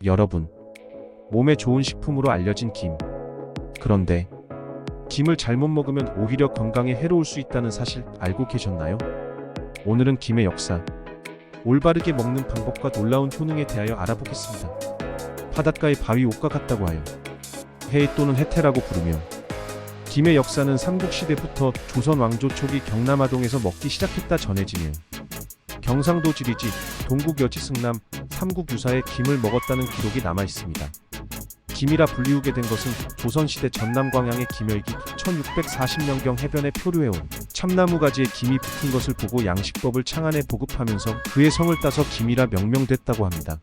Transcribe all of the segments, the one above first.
여러분, 몸에 좋은 식품으로 알려진 김. 그런데 김을 잘못 먹으면 오히려 건강에 해로울 수 있다는 사실 알고 계셨나요? 오늘은 김의 역사, 올바르게 먹는 방법과 놀라운 효능에 대하여 알아보겠습니다. 바닷가의 바위 옷과 같다고 하여 해 또는 해태라고 부르며, 김의 역사는 삼국시대부터 조선 왕조 초기 경남아동에서 먹기 시작했다 전해지며, 경상도 지리지, 동국 여지 승남, 삼국 유사에 김을 먹었다는 기록이 남아 있습니다. 김이라 불리우게 된 것은 조선시대 전남 광양의 김열기 1640년경 해변에 표류해온 참나무 가지에 김이 붙은 것을 보고 양식법을 창안에 보급하면서 그의 성을 따서 김이라 명명됐다고 합니다.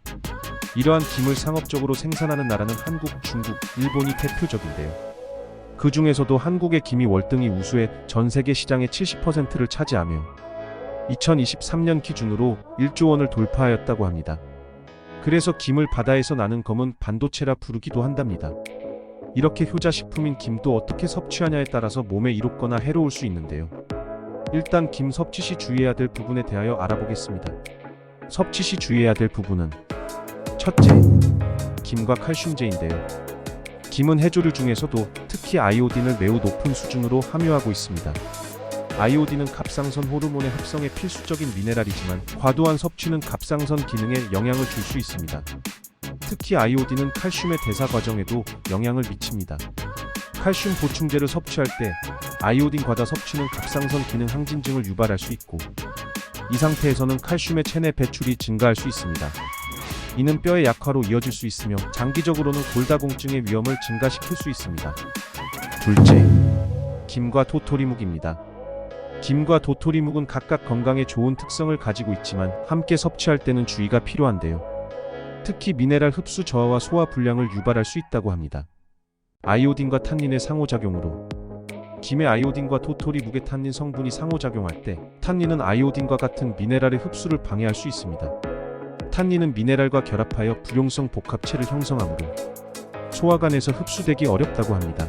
이러한 김을 상업적으로 생산하는 나라는 한국, 중국, 일본이 대표적인데요. 그 중에서도 한국의 김이 월등히 우수해 전 세계 시장의 70%를 차지하며 2023년 기준으로 1조 원을 돌파하였다고 합니다. 그래서 김을 바다에서 나는 검은 반도체라 부르기도 한답니다. 이렇게 효자식품인 김도 어떻게 섭취하냐에 따라서 몸에 이롭거나 해로울 수 있는데요. 일단 김 섭취 시 주의해야 될 부분에 대하여 알아보겠습니다. 섭취 시 주의해야 될 부분은 첫째, 김과 칼슘제인데요. 김은 해조류 중에서도 특히 아이오딘을 매우 높은 수준으로 함유하고 있습니다. 아이오딘은 갑상선 호르몬의 합성에 필수적인 미네랄이지만 과도한 섭취는 갑상선 기능에 영향을 줄 수 있습니다. 특히 아이오딘은 칼슘의 대사 과정에도 영향을 미칩니다. 칼슘 보충제를 섭취할 때 아이오딘 과다 섭취는 갑상선 기능 항진증을 유발할 수 있고, 이 상태에서는 칼슘의 체내 배출이 증가할 수 있습니다. 이는 뼈의 약화로 이어질 수 있으며 장기적으로는 골다공증의 위험을 증가시킬 수 있습니다. 둘째, 김과 도토리묵입니다. 김과 도토리묵은 각각 건강에 좋은 특성을 가지고 있지만 함께 섭취할 때는 주의가 필요한데요. 특히 미네랄 흡수 저하와 소화 불량을 유발할 수 있다고 합니다. 아이오딘과 탄닌의 상호작용으로, 김의 아이오딘과 도토리묵의 탄닌 성분이 상호작용할 때 탄닌은 아이오딘과 같은 미네랄의 흡수를 방해할 수 있습니다. 탄닌은 미네랄과 결합하여 불용성 복합체를 형성하므로 소화관에서 흡수되기 어렵다고 합니다.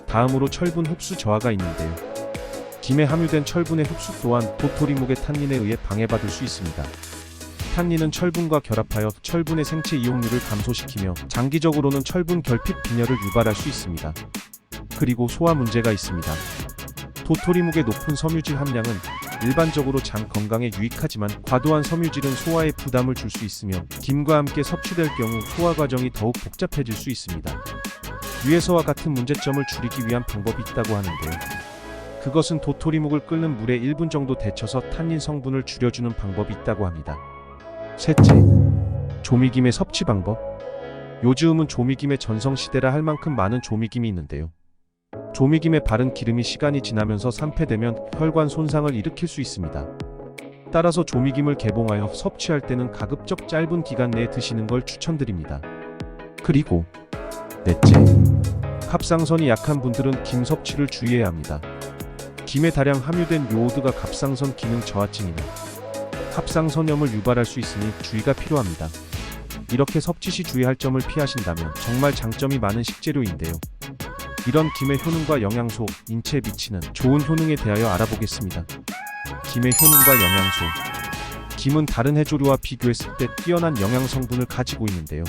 다음으로 철분 흡수 저하가 있는데요. 김에 함유된 철분의 흡수 또한 도토리묵의 탄닌에 의해 방해받을 수 있습니다. 탄닌은 철분과 결합하여 철분의 생체 이용률을 감소시키며 장기적으로는 철분 결핍 빈혈을 유발할 수 있습니다. 그리고 소화 문제가 있습니다. 도토리묵의 높은 섬유질 함량은 일반적으로 장 건강에 유익하지만 과도한 섬유질은 소화에 부담을 줄 수 있으며 김과 함께 섭취될 경우 소화 과정이 더욱 복잡해질 수 있습니다. 위에서와 같은 문제점을 줄이기 위한 방법이 있다고 하는데요. 그것은 도토리묵을 끓는 물에 1분 정도 데쳐서 탄닌 성분을 줄여주는 방법이 있다고 합니다. 셋째, 조미김의 섭취 방법. 요즘은 조미김의 전성시대라 할 만큼 많은 조미김이 있는데요. 조미김의 바른 기름이 시간이 지나면서 산패되면 혈관 손상을 일으킬 수 있습니다. 따라서 조미김을 개봉하여 섭취할 때는 가급적 짧은 기간 내에 드시는 걸 추천드립니다. 그리고 넷째, 갑상선이 약한 분들은 김 섭취를 주의해야 합니다. 김에 다량 함유된 요오드가 갑상선 기능 저하증이나 갑상선염을 유발할 수 있으니 주의가 필요합니다. 이렇게 섭취 시 주의할 점을 피하신다면 정말 장점이 많은 식재료인데요. 이런 김의 효능과 영양소, 인체에 미치는 좋은 효능에 대하여 알아보겠습니다. 김의 효능과 영양소. 김은 다른 해조류와 비교했을 때 뛰어난 영양 성분을 가지고 있는데요.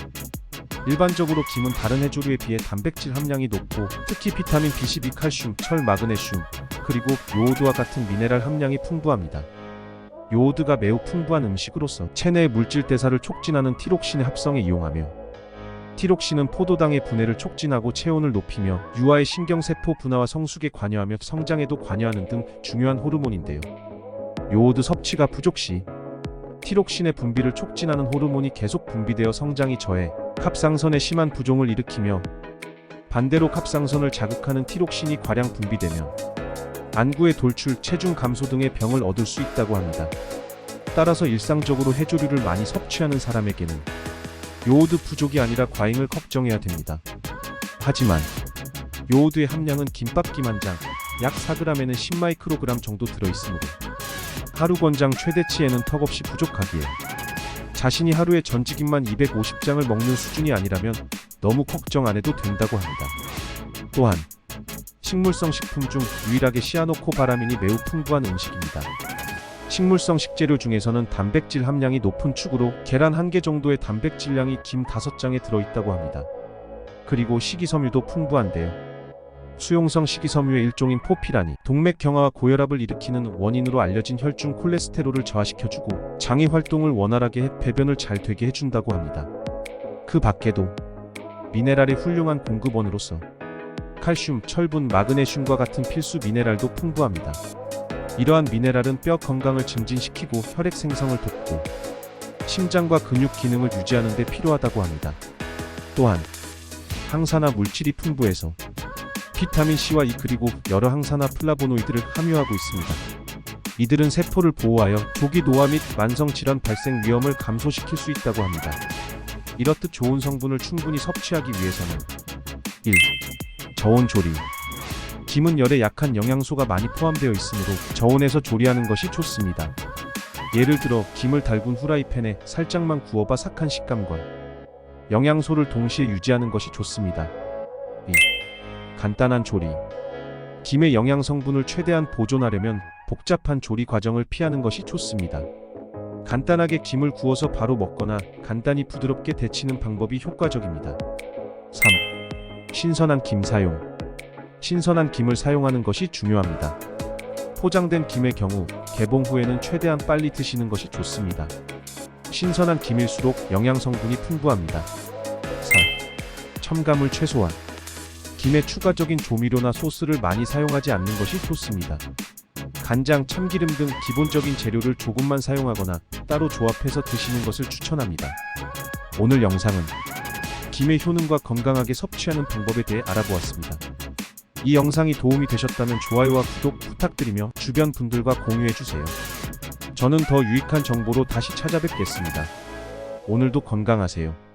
일반적으로 김은 다른 해조류에 비해 단백질 함량이 높고 특히 비타민 B12, 칼슘, 철, 마그네슘, 그리고 요오드와 같은 미네랄 함량이 풍부합니다. 요오드가 매우 풍부한 음식으로서 체내의 물질 대사를 촉진하는 티록신의 합성에 이용하며, 티록신은 포도당의 분해를 촉진하고 체온을 높이며 유아의 신경세포 분화와 성숙에 관여하며 성장에도 관여하는 등 중요한 호르몬인데요. 요오드 섭취가 부족 시 티록신의 분비를 촉진하는 호르몬이 계속 분비되어 성장이 저해 갑상선에 심한 부종을 일으키며, 반대로 갑상선을 자극하는 티록신이 과량 분비되며 안구의 돌출, 체중 감소 등의 병을 얻을 수 있다고 합니다. 따라서 일상적으로 해조류를 많이 섭취하는 사람에게는 요오드 부족이 아니라 과잉을 걱정해야 됩니다. 하지만 요오드의 함량은 김밥김 한 장, 약 4g에는 10마이크로그램 정도 들어있으므로 하루 권장 최대치에는 턱없이 부족하기에 자신이 하루에 전지김만 250장을 먹는 수준이 아니라면 너무 걱정 안 해도 된다고 합니다. 또한 식물성 식품 중 유일하게 시아노코바라민이 매우 풍부한 음식입니다. 식물성 식재료 중에서는 단백질 함량이 높은 축으로 계란 1개 정도의 단백질량이 김 5장에 들어있다고 합니다. 그리고 식이섬유도 풍부한데요. 수용성 식이섬유의 일종인 포피란이 동맥 경화와 고혈압을 일으키는 원인으로 알려진 혈중 콜레스테롤을 저하시켜주고 장의 활동을 원활하게 해 배변을 잘 되게 해준다고 합니다. 그 밖에도 미네랄의 훌륭한 공급원으로서 칼슘, 철분, 마그네슘과 같은 필수 미네랄도 풍부합니다. 이러한 미네랄은 뼈 건강을 증진시키고 혈액 생성을 돕고 심장과 근육 기능을 유지하는 데 필요하다고 합니다. 또한 항산화 물질이 풍부해서 비타민C와 E 그리고 여러 항산화 플라보노이드를 함유하고 있습니다. 이들은 세포를 보호하여 조기 노화 및 만성질환 발생 위험을 감소시킬 수 있다고 합니다. 이렇듯 좋은 성분을 충분히 섭취하기 위해서는 1. 저온 조리. 김은 열에 약한 영양소가 많이 포함되어 있으므로 저온에서 조리하는 것이 좋습니다. 예를 들어 김을 달군 후라이팬에 살짝만 구워봐 삭한 식감과 영양소를 동시에 유지하는 것이 좋습니다. 2. 간단한 조리. 김의 영양 성분을 최대한 보존하려면 복잡한 조리 과정을 피하는 것이 좋습니다. 간단하게 김을 구워서 바로 먹거나 간단히 부드럽게 데치는 방법이 효과적입니다. 3. 신선한 김 사용. 신선한 김을 사용하는 것이 중요합니다. 포장된 김의 경우 개봉 후에는 최대한 빨리 드시는 것이 좋습니다. 신선한 김일수록 영양 성분이 풍부합니다. 4. 첨가물 최소화. 김에 추가적인 조미료나 소스를 많이 사용하지 않는 것이 좋습니다. 간장, 참기름 등 기본적인 재료를 조금만 사용하거나 따로 조합해서 드시는 것을 추천합니다. 오늘 영상은 김의 효능과 건강하게 섭취하는 방법에 대해 알아보았습니다. 이 영상이 도움이 되셨다면 좋아요와 구독 부탁드리며 주변 분들과 공유해주세요. 저는 더 유익한 정보로 다시 찾아뵙겠습니다. 오늘도 건강하세요.